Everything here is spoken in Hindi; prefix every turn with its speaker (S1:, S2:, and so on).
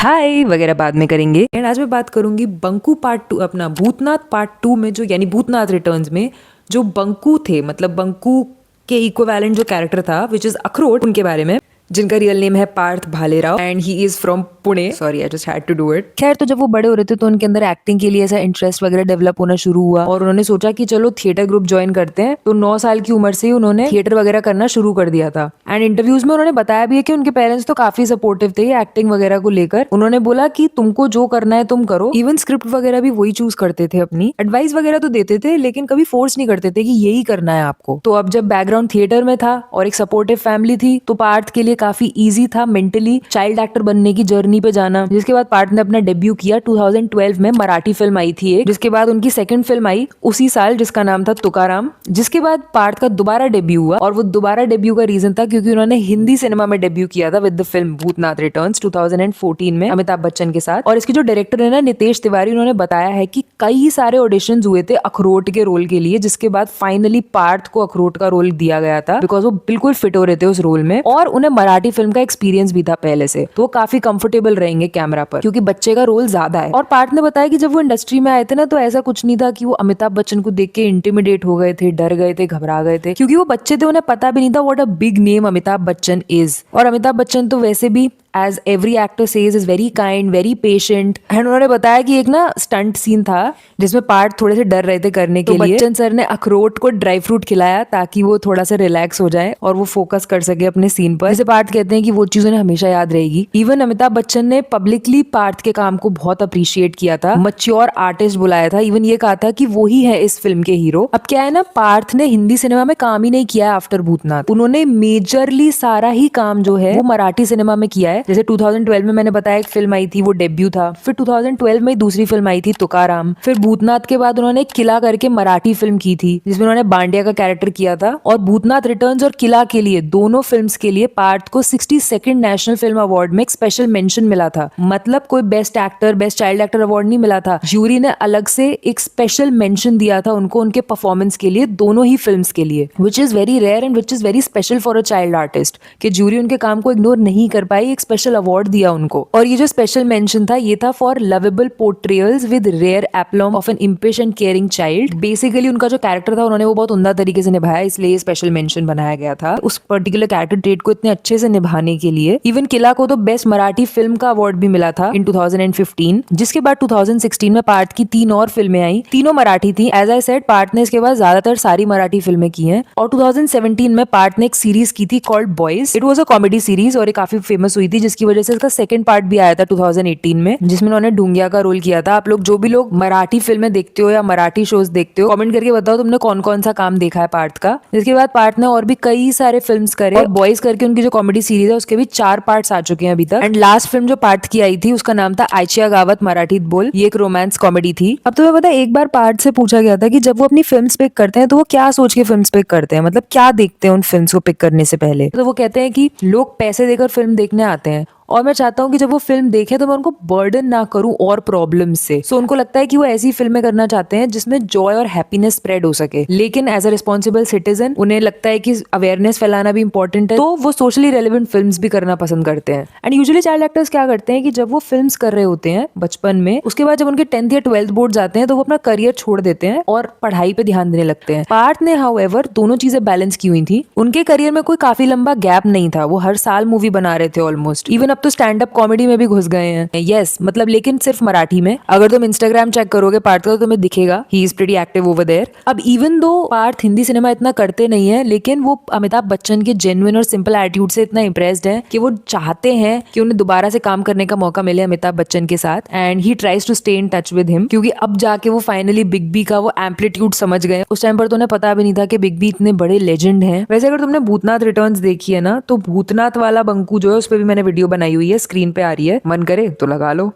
S1: हाय वगैरह बाद में करेंगे। एंड आज मैं बात करूंगी बंकू पार्ट 2, अपना भूतनाथ पार्ट 2 में जो यानी भूतनाथ रिटर्न्स में जो बंकू थे, मतलब बंकू के इक्विवेलेंट जो कैरेक्टर था विच इज अखरोट, उनके बारे में, जिनका रियल नेम है Parth Bhalerao and he is from Pune. Sorry I just had to do it. खैर, तो जब वो बड़े हो रहे थे तो उनके अंदर एक्टिंग के लिए ऐसा इंटरेस्ट वगैरह डेवलप होना शुरू हुआ और उन्होंने सोचा कि चलो थिएटर ग्रुप ज्वाइन करते हैं। तो 9 साल की उम्र से ही उन्होंने थिएटर वगैरह करना शुरू कर दिया था। एंड इंटरव्यूज में उन्होंने बताया भी है कि उनके पेरेंट्स तो काफी सपोर्टिव थे एक्टिंग वगैरह को लेकर। उन्होंने बोला कि तुमको जो करना है तुम करो। इवन स्क्रिप्ट वगैरह भी वही चूज करते थे, अपनी एडवाइस वगैरह तो देते थे लेकिन कभी फोर्स नहीं करते थे कि यही करना है आपको। तो अब जब बैकग्राउंड थिएटर में था और एक सपोर्टिव फैमिली थी तो पार्थ के लिए काफी ईजी था मेंटली चाइल्ड एक्टर बनने की जर्नी पे जाना। जिसके बाद पार्थ ने अपना डेब्यू किया 2012 में। मराठी फिल्म आई थी एक, जिसके बाद उनकी सेकंड फिल्म आई उसी साल जिसका नाम था तुकाराम। जिसके बाद पार्थ का दोबारा डेब्यू हुआ और वो दोबारा डेब्यू का रीजन था क्योंकि उन्होंने हिंदी सिनेमा में डेब्यू किया था with the film Bhoothnath returns 2014 में अमिताभ बच्चन के साथ। और इसके जो डायरेक्टर है ना नितेश तिवारी, उन्होंने बताया है कि कई सारे ऑडिशंस हुए थे अखरोट के रोल के लिए, जिसके बाद फाइनली पार्थ को अखरोट का रोल दिया गया था बिकॉज वो बिल्कुल फिट हो रहे थे उस रोल में और उन्हें मराठी फिल्म का एक्सपीरियंस भी था पहले से, तो वो काफी कंफर्टेबल रहेंगे कैमरा पर क्योंकि बच्चे का रोल ज्यादा है। और पार्थ ने बताया कि जब वो इंडस्ट्री में आए थे ना तो ऐसा कुछ नहीं था कि वो अमिताभ बच्चन को देख के इंटिमिडेट हो गए थे, डर गए थे, घबरा गए थे, क्योंकि वो बच्चे थे, उन्हें पता भी नहीं था what a big name Amitabh Bachchan is. और अमिताभ बच्चन तो वैसे भी as every actor says is very kind, very patient. And उन्होंने बताया कि एक ना स्टंट सीन था जिसमें पार्थ थोड़े से डर रहे थे करने के लिए। बच्चन सर ने अखरोट को ड्राई फ्रूट खिलाया ताकि वो थोड़ा सा रिलैक्स हो जाए और वो फोकस कर सके अपने सीन पर। जैसे पार्थ कहते हैं कि वो चीज उन्हें हमेशा याद रहेगी। इवन अमिताभ बच्चन ने पब्लिकली पार्थ के काम को बहुत अप्रिशिएट किया था, मैच्योर आर्टिस्ट बुलाया था, इवन ये कहा था कि वो ही है इस फिल्म के हीरो। अब क्या है ना, पार्थ ने हिंदी सिनेमा में काम ही नहीं किया है आफ्टर भूतनाथ। उन्होंने मेजरली सारा ही काम जो है वो मराठी सिनेमा में किया है। जैसे 2012 में मैंने बताया एक फिल्म आई थी वो डेब्यू था, फिर 2012 में दूसरी फिल्म आई थी तुकाराम, फिर भूतनाथ के बाद उन्होंने किला करके मराठी फिल्म की थी जिसमें उन्होंने बांडिया का कैरेक्टर किया था। और भूतनाथ रिटर्न्स और किला के लिए दोनों फिल्म्स के लिए पार्थ को 62nd नेशनल फिल्म अवार्ड में एक स्पेशल मेंशन मिला था। मतलब कोई best actor, best child actor award नहीं मिला था, ज्यूरी ने अलग से एक स्पेशल मेंशन दिया था उनको उनके परफॉर्मेंस के लिए दोनों ही फिल्म्स के लिए, which is very rare and which is very special for a child artist कि ज्यूरी उनके काम को इग्नोर नहीं कर पाई, एक स्पेशल अवार्ड दिया उनको। और ये जो स्पेशल मेंशन था ये था for lovable portrayals with rare aplomb of an impatient caring child. Basically उनका जो कैरेक्टर था उन्होंने वो बहुत उम्दा तरीके से निभाया, इसलिए ये स्पेशल मेंशन बनाया गया था उस पर्टिकुलर कैरेक्टर ट्रेट को इतने अच्छे से निभाने के लिए। इवन किला को तो बेस्ट मराठी फिल्म का अवार्ड भी मिला था इन 2015। जिसके बाद 2016 में पार्थ की 3 और फिल्में आई, तीनों मराठी थी। एज आई सेड, पार्थ ने इसके बाद ज्यादातर सारी मराठी फिल्में की हैं। और 2017 में पार्थ ने एक सीरीज की थी called boys. It was a comedy series और ये काफी फेमस हुई थी, जिसकी वजह से इसका सेकंड पार्ट भी आया था 2018 में, जिसमें उन्होंने ढूंगिया का रोल किया था। आप लोग जो भी लोग मराठी फिल्में देखते हो या मराठी शोज देखते हो, कमेंट करके बताओ तुमने कौन कौन सा काम देखा है पार्थ का। जिसके बाद पार्थ ने और भी कई सारे फिल्म्स करे और बॉयज करके उनकी जो कॉमेडी सीरीज है उसके भी 4 पार्ट्स आ चुके हैं अभी तक। एंड लास्ट फिल्म जो पार्थ की आई थी उसका नाम था आयचिया गावत मराठीत बोल। ये एक रोमांस कॉमेडी थी। अब तुम्हें पता है, एक बार पार्थ से पूछा गया था कि जब वो अपनी फिल्म्स पिक करते हैं तो वो क्या सोच के फिल्म्स पिक करते हैं, मतलब क्या देखते हैं उन फिल्म्स को पिक करने से पहले। तो वो कहते हैं कि लोग पैसे देकर फिल्म देखने आते हैं और मैं चाहता हूँ कि जब वो फिल्म देखे तो मैं उनको बर्डन ना करूं और प्रॉब्लम से। सो उनको लगता है कि वो ऐसी फिल्में करना चाहते हैं जिसमें जॉय और हैप्पीनेस स्प्रेड हो सके, लेकिन एज अ रिस्पॉन्सिबल सिटीजन उन्हें लगता है कि अवेयरनेस फैलाना भी इंपॉर्टेंट है, तो वो सोशली रेलेवेंट फिल्म्स भी करना पसंद करते हैं। एंड यूजुअली चाइल्ड एक्टर्स क्या करते हैं कि जब वो फिल्म्स कर रहे होते हैं बचपन में, उसके बाद जब उनके 10th या 12th बोर्ड जाते हैं तो वो अपना करियर छोड़ देते हैं और पढ़ाई पे ध्यान देने लगते हैं। पार्थ ने हाउएवर दोनों चीजें बैलेंस की हुई थी। उनके करियर में कोई काफी लंबा गैप नहीं था, वो हर साल मूवी बना रहे थे ऑलमोस्ट। इवन अब तो स्टैंड अप कॉमेडी में भी घुस गए हैं। यस, मतलब लेकिन सिर्फ मराठी में। अगर तुम इंस्टाग्राम चेक करोगे पार्थ का तो तुम्हें दिखेगा he is pretty active over there. अब even though Parth Hindi cinema इतना करते नहीं है, लेकिन वो अमिताभ बच्चन के जेन्युइन और सिंपल एटीट्यूड से इतना इम्प्रेस्ड है कि वो चाहते हैं कि उन्हें दोबारा से काम करने का मौका मिले अमिताभ बच्चन के साथ। And he tries to stay in touch with him, क्योंकि अब जाके वो फाइनली बिग बी का वो एम्पलीट्यूड समझ गए। उस टाइम पर तो उन्हें पता भी नहीं था कि बिग बी इतने बड़े लेजेंड हैं। वैसे अगर तुमने भूतनाथ रिटर्न्स देखी है ना, तो भूतनाथ वाला बंकू जो है उस पर भी मैंने वीडियो बनाई हुई है, स्क्रीन पे आ रही है, मन करे तो लगा लो।